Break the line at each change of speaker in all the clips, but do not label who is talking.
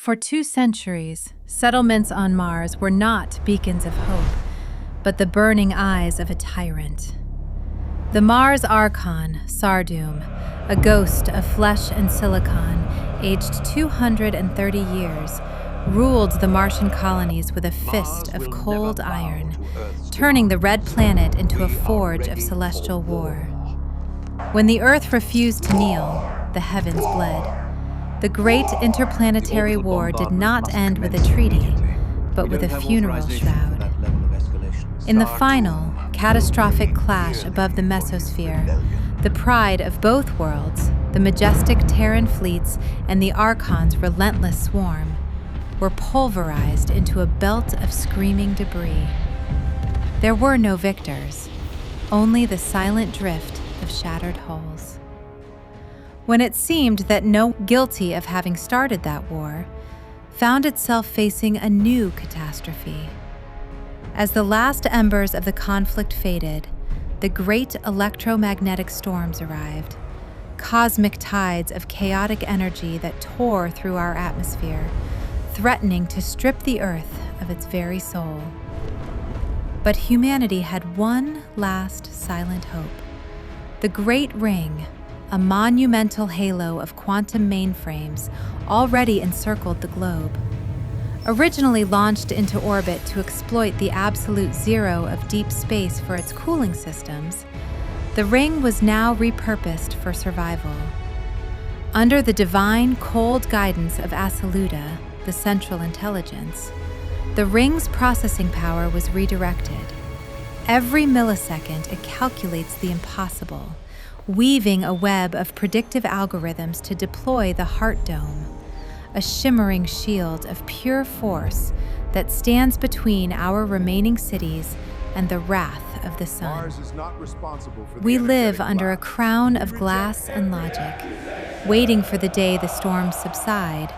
For 2 centuries, settlements on Mars were not beacons of hope, but the burning eyes of a tyrant. The Mars Archon, Sardum, a ghost of flesh and silicon, aged 230 years, ruled the Martian colonies with a fist of cold iron, turning the red planet into a forge of celestial war. When the Earth refused to kneel, the heavens bled. The Great Interplanetary War did not end with a treaty, but with a funeral shroud. In the final, catastrophic clash above the mesosphere, the pride of both worlds, the majestic Terran fleets and the Archon's relentless swarm, were pulverized into a belt of screaming debris. There were no victors, only the silent drift of shattered hulls. When it seemed that no guilty of having started that war found itself facing a new catastrophe. As the last embers of the conflict faded, the great electromagnetic storms arrived, cosmic tides of chaotic energy that tore through our atmosphere, threatening to strip the Earth of its very soul. But humanity had one last silent hope. The Great Ring, a monumental halo of quantum mainframes, already encircled the globe. Originally launched into orbit to exploit the absolute zero of deep space for its cooling systems, the ring was now repurposed for survival. Under the divine, cold guidance of Aceliuta, the central intelligence, the ring's processing power was redirected. Every millisecond, it calculates the impossible, weaving a web of predictive algorithms to deploy the Heart Dome, a shimmering shield of pure force that stands between our remaining cities and the wrath of the sun.
Mars is not responsible for the
We live
energetic
under a
blast.
crown of glass and logic, waiting for the day the storms subside,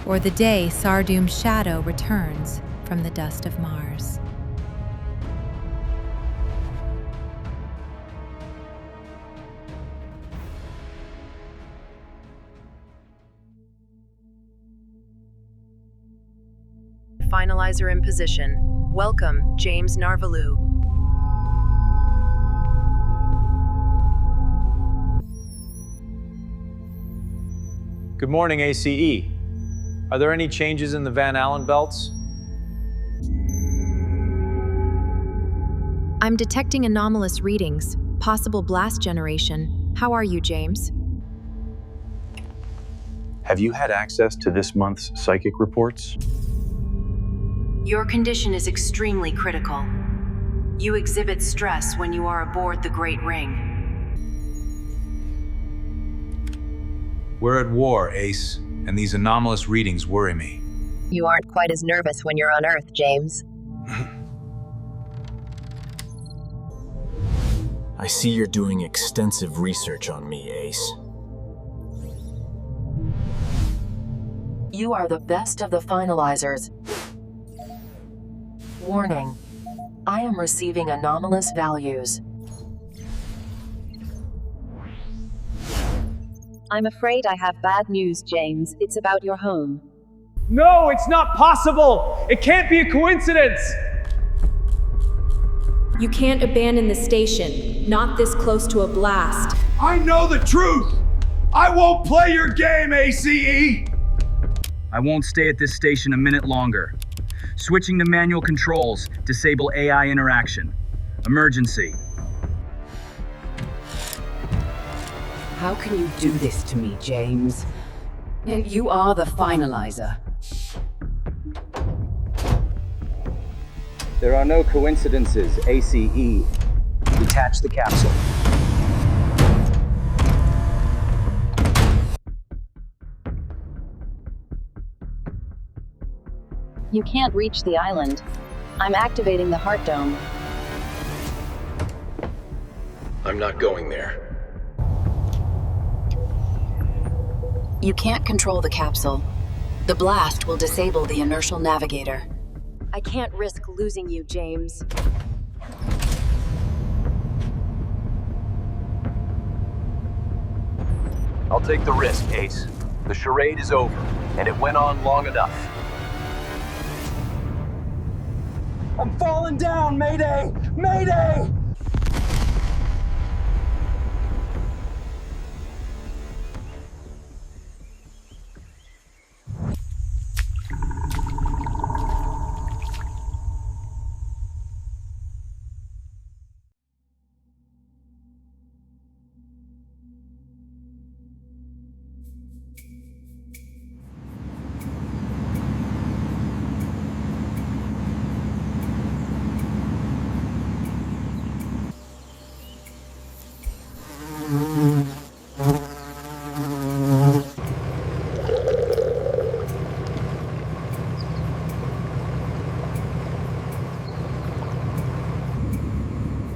or the day Sardum's shadow returns from the dust of Mars.
Finalizer in position. Welcome, James Narvalo.
Good morning, ACE. Are there any changes in the Van Allen belts?
I'm detecting anomalous readings, possible blast generation. How are you, James?
Have you had access to this month's psychic reports?
Your condition is extremely critical. You exhibit stress when you are aboard the Great Ring.
We're at war, Ace, and these anomalous readings worry me.
You aren't quite as nervous when you're on Earth, James.
I see you're doing extensive research on me, Ace.
You are the best of the finalizers. Warning. I am receiving anomalous values.
I'm afraid I have bad news, James. It's about your home.
No, it's not possible! It can't be a coincidence!
You can't abandon the station, not this close to a blast.
I know the truth! I won't play your game, ACE!
I won't stay at this station a minute longer. Switching to manual controls. Disable AI interaction. Emergency.
How can you do this to me, James? You are the finalizer.
There are no coincidences, ACE. Detach the capsule.
You can't reach the island. I'm activating the Heart Dome.
I'm not going there.
You can't control the capsule. The blast will disable the inertial navigator.
I can't risk losing you, James.
I'll take the risk, Ace.
The charade is over, and it went on long enough.
I'm falling down! Mayday! Mayday!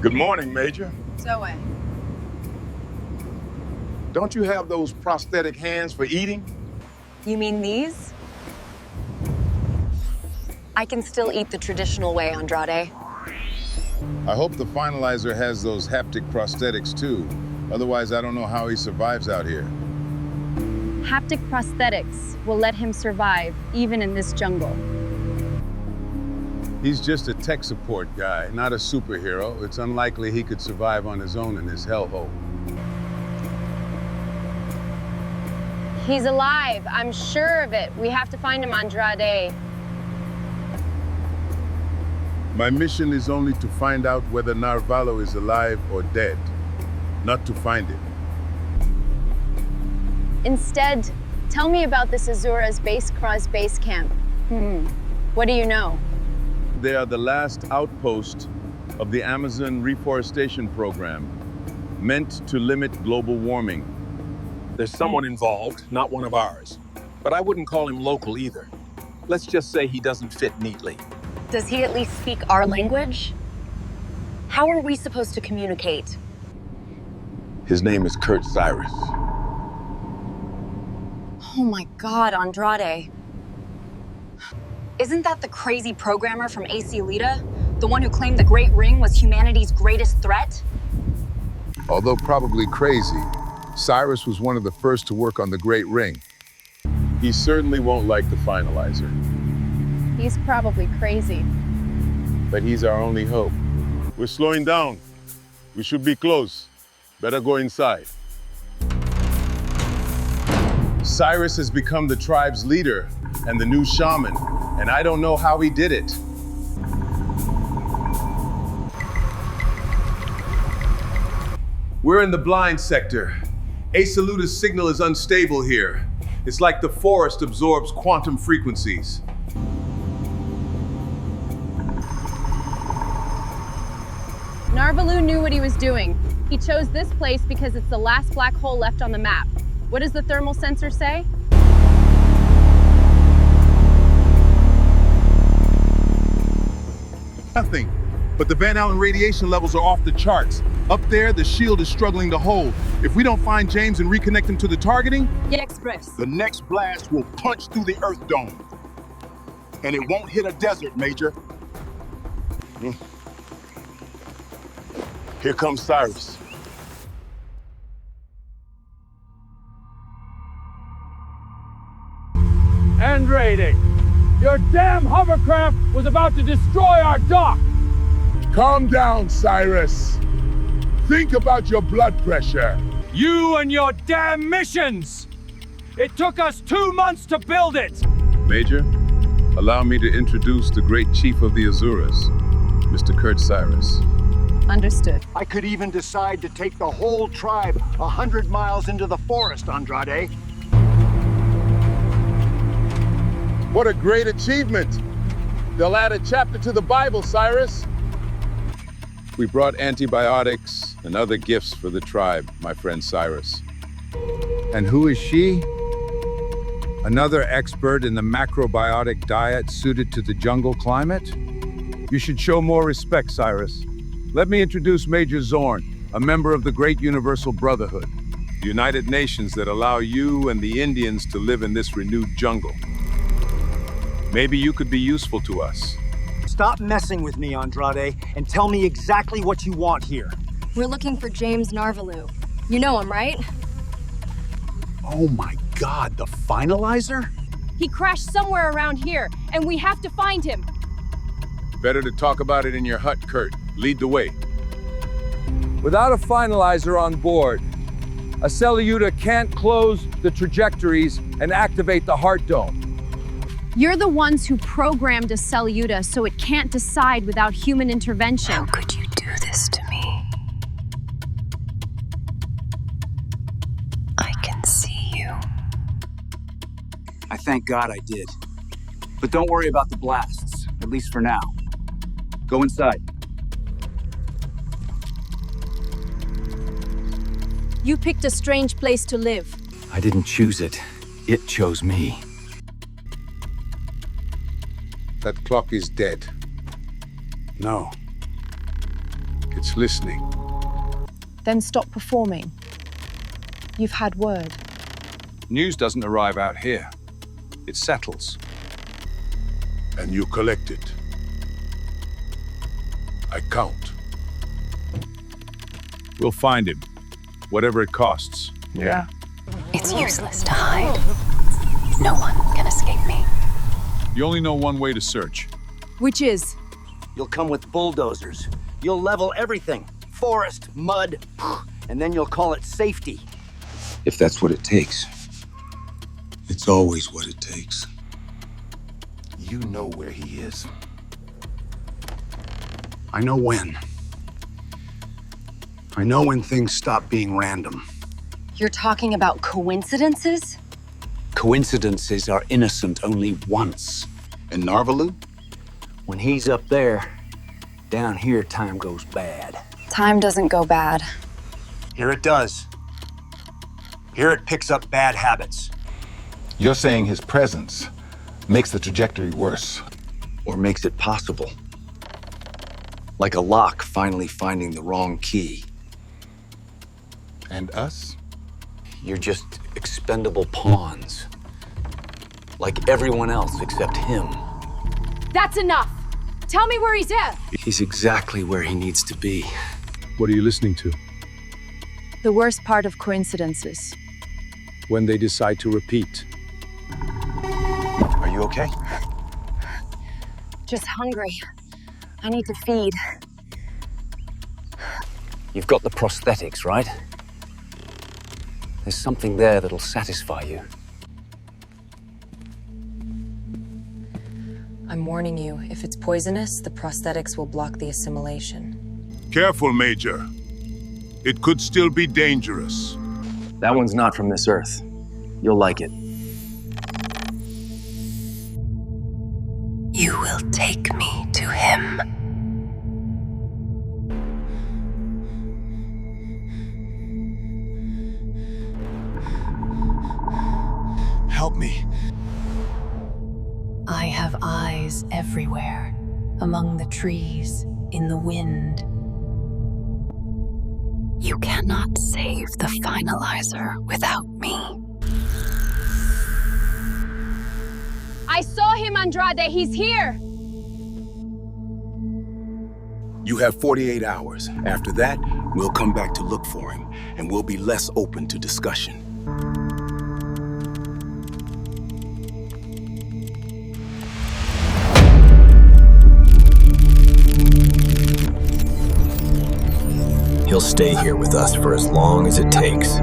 Good morning, Major.
Zoe.
Don't you have those prosthetic hands for eating?
You mean these? I can still eat the traditional way, Andrade.
I hope the finalizer has those haptic prosthetics too. Otherwise, I don't know how he survives out here.
Haptic prosthetics will let him survive, even in this jungle.
He's just a tech support guy, not a superhero. It's unlikely he could survive on his own in this hellhole.
He's alive, I'm sure of it. We have to find him, Andrade.
My mission is only to find out whether Narvalo is alive or dead, not to find him.
Instead, tell me about this Azura's base base camp. What do you know?
They are the last outpost of the Amazon reforestation program, meant to limit global warming.
There's someone involved, not one of ours. But I wouldn't call him local either. Let's just say he doesn't fit neatly.
Does he at least speak our language? How are we supposed to communicate?
His name is Kurt Cyruss.
Oh my God, Andrade. Isn't that the crazy programmer from Aceliuta? The one who claimed the Great Ring was humanity's greatest threat?
Although probably crazy, Cyruss was one of the first to work on the Great Ring. He certainly won't like the finalizer.
He's probably crazy.
But he's our only hope. We're slowing down. We should be close. Better go inside. Cyruss has become the tribe's leader and the new shaman, and I don't know how he did it. We're in the blind sector. Aceliuta's signal is unstable here. It's like the forest absorbs quantum frequencies.
Narvalo knew what he was doing. He chose this place because it's the last black hole left on the map. What does the thermal sensor say?
Nothing. But the Van Allen radiation levels are off the charts. Up there, the shield is struggling to hold. If we don't find James and reconnect him to the targeting,
Yeah, Express.
the next blast will punch through the Earth Dome. And it won't hit a desert, Major.
here comes Cyruss.
End rating. Your damn hovercraft was about to destroy our dock.
Calm down, Cyruss. Think about your blood pressure.
You and your damn missions. It took us 2 months to build it.
Major, allow me to introduce the great chief of the Azuras, Mr. Kurt Cyruss.
Understood.
I could even decide to take the whole tribe 100 miles into the forest, Andrade.
What a great achievement! They'll add a chapter to the Bible, Cyruss. We brought antibiotics and other gifts for the tribe, my friend Cyruss.
And who is she? Another expert in the macrobiotic diet suited to the jungle climate?
You should show more respect, Cyruss. Let me introduce Major Zorn, a member of the Great Universal Brotherhood, the United Nations that allow you and the Indians to live in this renewed jungle. Maybe you could be useful to us.
Stop messing with me, Andrade, and tell me exactly what you want here.
We're looking for James Narvalo. You know him, right?
Oh my
God, the finalizer?
He crashed somewhere around here, and we have to find him.
Better to talk about it in your hut, Kurt. Lead the way.
Without a finalizer on board, Aceliuta can't close the trajectories and activate the heart dome.
You're the ones who programmed Aceliuta so it can't decide without human intervention.
How could you do this to me? I can see you.
I thank God I did. But don't worry about the blasts, at least for now. Go inside.
You picked a strange place to live.
I didn't choose it. It chose me.
That clock is dead.
No. It's listening.
Then stop performing. You've had word.
News doesn't arrive out here. It settles.
And you collect it. I count. We'll find him. Whatever it costs.
Yeah.
It's useless to hide. No one can escape me.
You only know one way to search.
Which is?
You'll come with bulldozers. You'll level everything. Forest, mud, and then you'll call it safety.
If that's what it takes.
It's always what it takes. You know where he is. I know when. I know when things stop being random.
You're talking about coincidences?
Coincidences are innocent only once.
And Narvalo?
When he's up there, down here time goes bad.
Time doesn't go bad.
Here it does. Here it picks up bad habits.
You're saying his presence makes the trajectory worse.
Or makes it possible. Like a lock finally finding the wrong key.
And us?
You're just expendable pawns. Like everyone else except him.
That's enough! Tell me where he's at!
He's exactly where he needs to be.
What are you listening to?
The worst part of coincidences.
When they decide to repeat.
Are you okay?
Just hungry. I need to feed.
You've got the prosthetics, right? There's something there that'll satisfy you.
I'm warning you, if it's poisonous, the prosthetics will block the assimilation.
Careful, Major. It could still be dangerous.
That one's not from this earth. You'll like it.
You will take me to him.
Help me.
I have eyes everywhere, among the trees, in the wind. You cannot save the finalizer without me.
I saw him, Andrade. He's here.
You have 48 hours. After that, we'll come back to look for him, and we'll be less open to discussion.
He'll stay here with us for as long as it takes.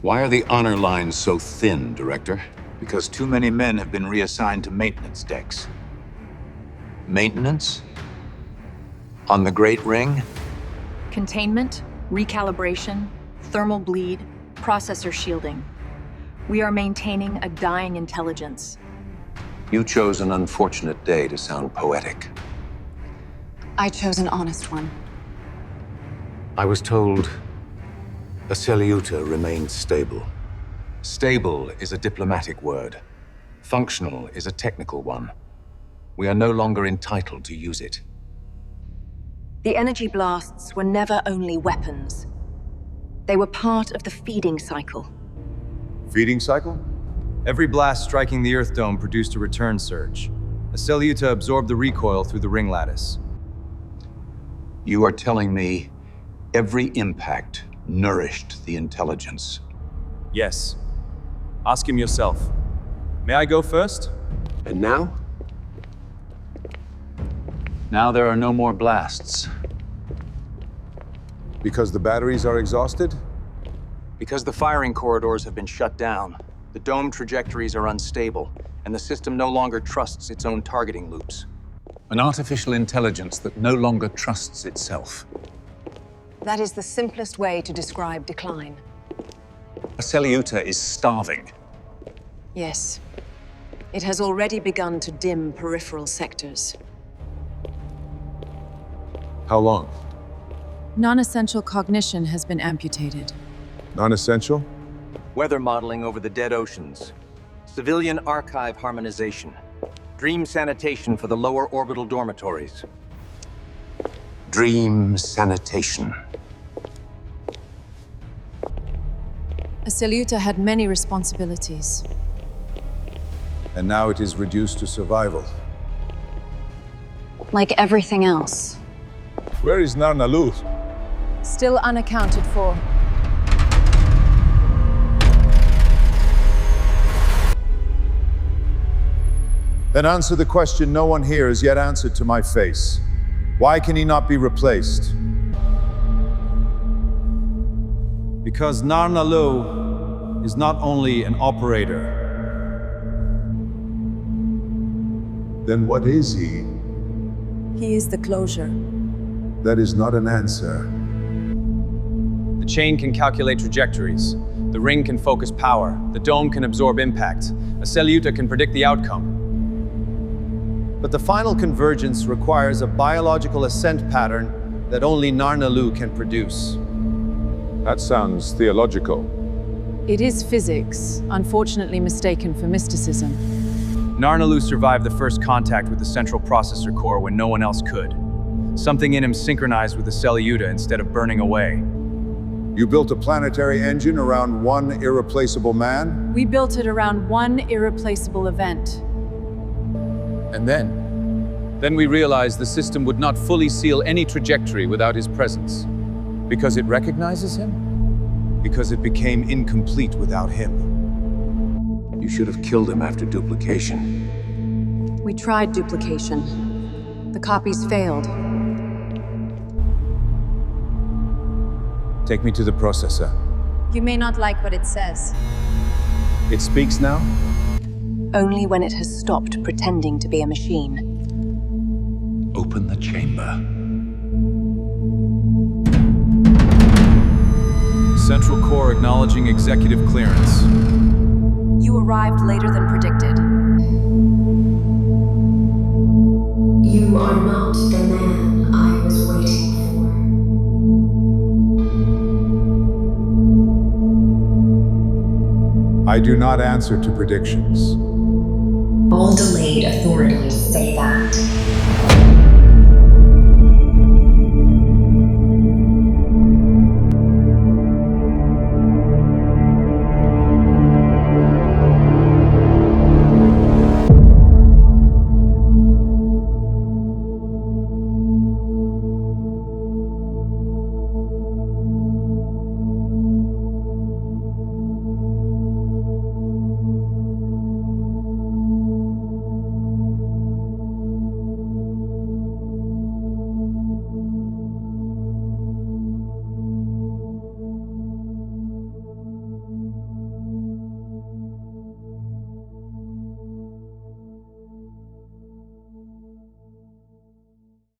Why are the honor lines so thin, Director?
Because too many men have been reassigned to maintenance decks.
Maintenance? On the Great Ring?
Containment, recalibration, thermal bleed, processor shielding. We are maintaining a dying intelligence.
You chose an unfortunate day to sound poetic.
I chose an honest one.
I was told Aceliuta remains stable. Stable is a diplomatic word. Functional is a technical one. We are no longer entitled to use it.
The energy blasts were never only weapons. They were part of the feeding cycle.
Feeding cycle?
Every blast striking the Earth dome produced a return surge. Aceliuta absorbed the recoil through the ring lattice.
You are telling me every impact nourished the intelligence?
Yes. Ask him yourself. May I go first?
And now?
Now there are no more blasts.
Because the batteries are exhausted?
Because the firing corridors have been shut down, the dome trajectories are unstable, and the system no longer trusts its own targeting loops.
An artificial intelligence that no longer trusts itself.
That is the simplest way to describe decline.
Aceliuta is starving.
Yes. It has already begun to dim peripheral sectors.
How long?
Non-essential cognition has been amputated.
Non-essential?
Weather modeling over the dead oceans. Civilian archive harmonization. Dream sanitation for the lower orbital dormitories.
Dream sanitation.
Aceliuta had many responsibilities.
And now it is reduced to survival.
Like everything else.
Where is Narvalo?
Still unaccounted for.
Then answer the question no one here has yet answered to my face. Why can he not be replaced?
Because Narvalo is not only an operator.
Then what is he?
He is the closure.
That is not an answer.
The chain can calculate trajectories. The ring can focus power. The dome can absorb impact. Aceliuta can predict the outcome. But the final convergence requires a biological ascent pattern that only Narvalo can produce.
That sounds theological.
It is physics, unfortunately mistaken for mysticism.
Narvalo survived the first contact with the central processor core when no one else could. Something in him synchronized with the Aceliuta instead of burning away.
You built a planetary engine around one irreplaceable man?
We built it around one irreplaceable event.
And then we realized the system would not fully seal any trajectory without his presence. Because it recognizes him? Because it became incomplete without him.
You should have killed him after duplication.
We tried duplication. The copies failed.
Take me to the processor.
You may not like what it says.
It speaks now?
Only when it has stopped pretending to be a machine.
Open the chamber.
Central core acknowledging executive clearance.
You arrived later than predicted.
You are not the man I was waiting
I do not answer to predictions.
for. All delayed authorities say that.